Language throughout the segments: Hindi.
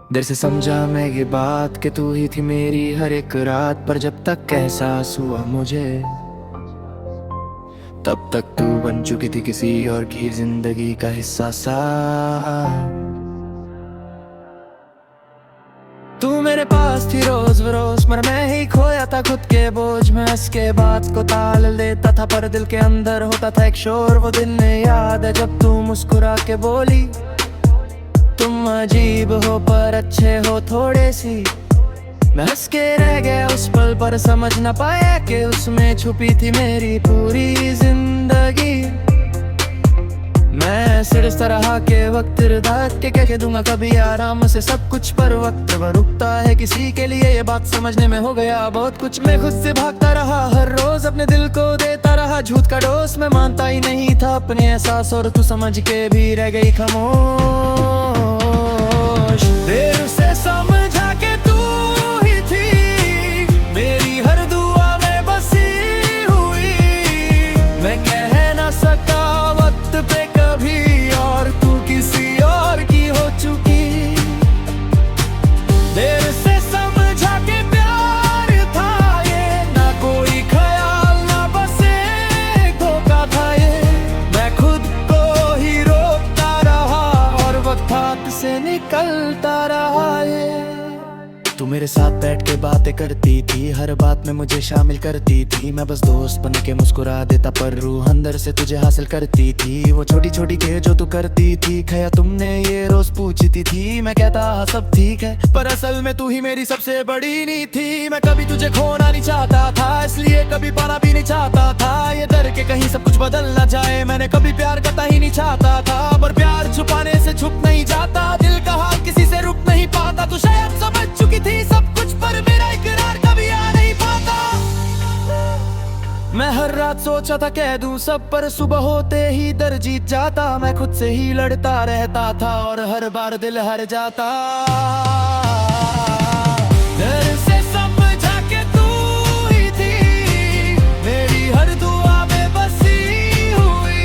देर से समझा मैं ये बात कि तू ही थी मेरी हर एक रात, पर जब तक एहसास हुआ मुझे तब तक तू बन चुकी थी किसी और की जिंदगी का हिस्सा सा। तू मेरे पास थी रोज बरोज, पर मैं ही खोया था खुद के बोझ में। हंस के बात को ताल देता था पर दिल के अंदर होता था एक शोर। वो दिन याद है जब तू मुस्कुरा के बोली, तुम अजीब हो पर अच्छे हो थोड़े सी। मैं हंस के रह गया उस पल पर, समझ न पाया कि उसमें छुपी थी मेरी पूरी जिंदगी। मैं सिर्फ इस तरह के वक्त रदात के कह दूंगा कभी आराम से सब कुछ, पर वक्त वो रुकता है किसी के लिए, ये बात समझने में हो गया बहुत कुछ। मैं खुद से भागता रहा हर रोज, अपने दिल को देता रहा झूठ का डोज। मैं मानता ही नहीं था अपने एहसास और तू समझ के भी रह गई खामोश। देर से समझा के तू ही थी मेरी हर दुआ में बसी हुई। मैं कह ना सका वक्त पे कभी और तू किसी और की हो चुकी। देर से समझा के प्यार था ये, ना कोई ख्याल ना बस एक धोखा था ये। मैं खुद को ही रोकता रहा और वक्त हाथ से निकलता रहा ये। तू मेरे साथ बैठ के बातें करती थी, हर बात में मुझे शामिल करती थी। मैं बस दोस्त बन के मुस्कुरा देता पर रूह अंदर से तुझे हासिल करती थी। वो छोटी छोटी के जो तू करती थी, खया तुमने ये रोज पूछती थी। मैं कहता हाँ सब ठीक है, पर असल में तू ही मेरी सबसे बड़ी नींव थी। मैं कभी तुझे खोना नहीं चाहता था, इसलिए कभी पाना भी नहीं चाहता था। ये डर के कहीं सब कुछ बदल ना जाए, मैंने कभी प्यार करता ही नहीं चाहता था। पर प्यार छुपाने से छुप नहीं जाता, दिल का हाल किसी से रुक नहीं पाता। तू शायद समझ चुकी थी सब कुछ, पर मेरा इकरार कभी आ नहीं पाता। मैं हर रात सोचा था कह दूं सब, पर सुबह होते ही डर जीत जाता। मैं खुद से ही लड़ता रहता था और हर बार दिल हार जाता। डर से समझा के तू ही थी मेरी हर दुआ में बसी हुई।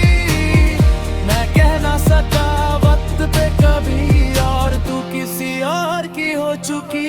मैं कह ना सका वक्त पे कभी और तू किसी और की हो चुकी।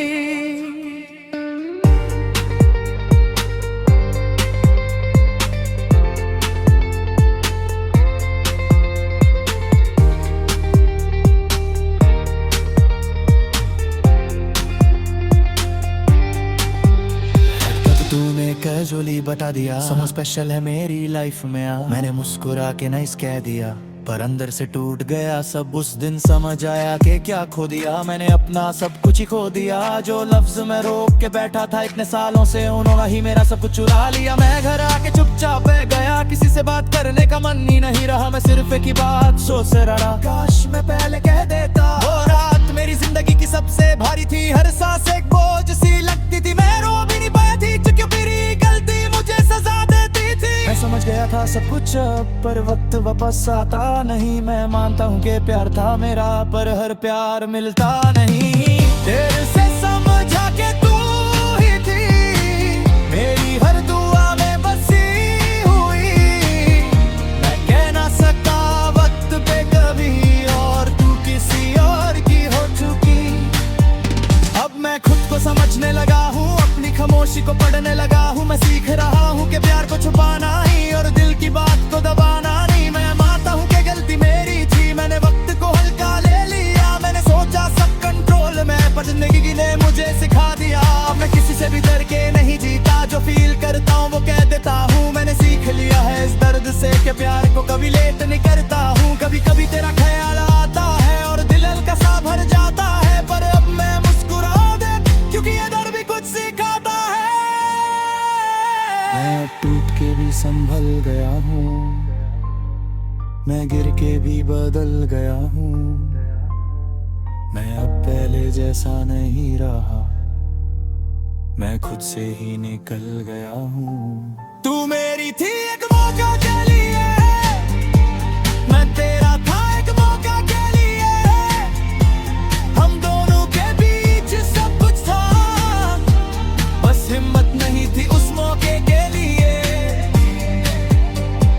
तूने कैजुअली बता दिया समझ स्पेशल है मेरी लाइफ में आ। मैंने मुस्कुरा के नाइस कह दिया, पर अंदर से टूट गया सब। उस दिन समझ आया कि क्या खो दिया मैंने, अपना सब कुछ ही खो दिया। जो लफ्ज मैं रोक के बैठा था इतने सालों से, उन्होंने ही मेरा सब कुछ चुरा लिया। मैं घर आके चुपचाप बैठ गया, किसी से बात करने का मन ही नहीं रहा। मैं सिर्फ एक ही बात सोच रहा, काश मैं पहले कह देता। वो रात मेरी जिंदगी की सबसे भारी थी, हर सांस एक बोझ सी लगती थी। मैं रो भी नहीं पाया थी क्योंकि मेरी गलती मुझे सजा देती थी। मैं समझ गया था सब कुछ, पर वक्त वापस आता नहीं। मैं मानता हूँ कि प्यार था मेरा, पर हर प्यार मिलता नहीं। देर से समझा के तू ही थी मेरी हर दुआ में बसी हुई। मैं कह ना सका वक्त पे कभी और तू किसी और की हो चुकी। अब मैं खुद को समझने लगा हूँ, अपनी खामोशी को पढ़ने लगा हूँ। मैं सीख रहा हूँ कि प्यार को छुपाना ही और दिल की बात को दबाना नहीं। मैं मानता हूँ कि गलती मेरी थी, मैंने वक्त को हल्का ले लिया। मैंने सोचा सब कंट्रोल में, पर जिंदगी ने मुझे सिखा दिया। मैं किसी से भी डर के नहीं जीता, जो फील करता हूँ वो कह देता हूँ। मैंने सीख लिया है इस दर्द से कि प्यार को कभी लेट नहीं करता हूँ। कभी कभी तेरा ख्याल आता है और दिल हल्का सा भर जाता है, पर अब मैं मुस्कुरा दे क्योंकि ये दर्द भी कुछ सिखाता है। मैं टूट के भी संभल गया हूँ, मैं गिर के भी बदल गया हूँ। मैं अब पहले जैसा नहीं रहा, मैं खुद से ही निकल गया हूँ। तू मेरी थी एक मौका के लिए, मैं तेरा था एक मौका के लिए। हम दोनों के बीच सब कुछ था, बस हिम्मत नहीं थी उस मौके के लिए।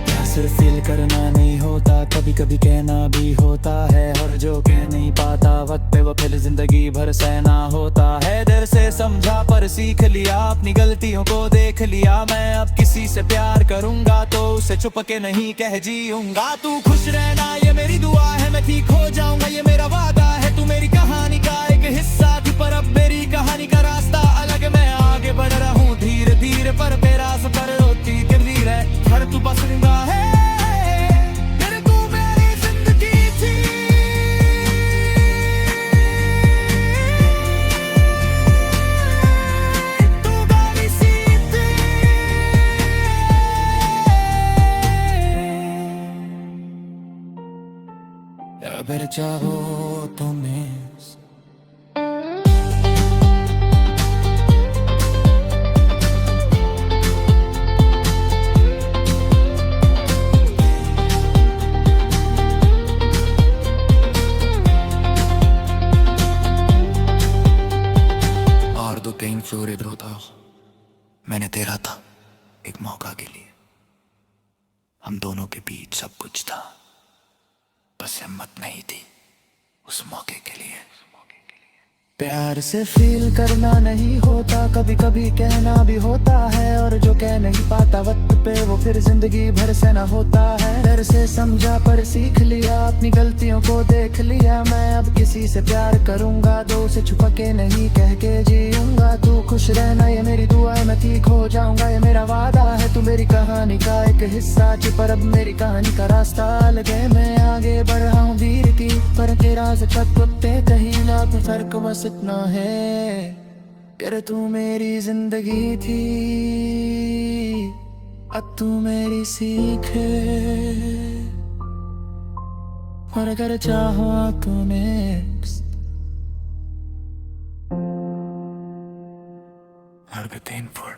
क्या सिर्फ फील करना नहीं होता, कभी कभी कहना भी होता है। और जो कह नहीं पाता वक्त पे वो फिर जिंदगी भर सहना होता है। डर से समझा पर सीख लिया, अपनी गलतियों को देख लिया। मैं अब किसी से प्यार करूंगा तो उसे छुप के नहीं कह जीऊंगा। तू खुश रहना ये मेरी दुआ है, मैं ठीक हो जाऊंगा ये मेरा वादा है। तू मेरी कहानी का एक हिस्सा थी पर अब मेरी कहानी का रास्ता अलग है। मैं आगे बढ़ रहा हूँ धीरे धीरे पर मेरा सफर होती गिरदी है। हर तू पसंदा है तेरे तू मेरी जिंदगी थी। तू मेरी सी थी। अगर चाहो तो मैं पेन फ्लोरिड होता, मैंने तेरा था एक मौका के लिए। हम दोनों के बीच सब कुछ था, बस हिम्मत नहीं थी उस मौके के लिए। प्यार से फील करना नहीं होता, कभी कभी कहना भी होता है। और जो कह नहीं पाता वक्त पे वो फिर जिंदगी भर से ना होता है। डर से समझा पर सीख लिया, अपनी गलतियों को देख लिया। मैं अब किसी से प्यार करूंगा तो उसे छुपा के नहीं कह के जीऊंगा। तू खुश रहना ये मेरी दुआ है, मैं ठीक हो जाऊंगा ये मेरा वादा है। तू मेरी कहानी का एक हिस्सा थी पर अब मेरी कहानी का रास्ता अलग है। मैं आगे बढ़ रहा हूँ धीरे की पर तेरा से पे कहीं ना कोई फर्क बस इतना है यार, तू मेरी जिंदगी थी अब तू मेरी सीख है। और अगर चाहो तो नेक्स्ट हर 10 for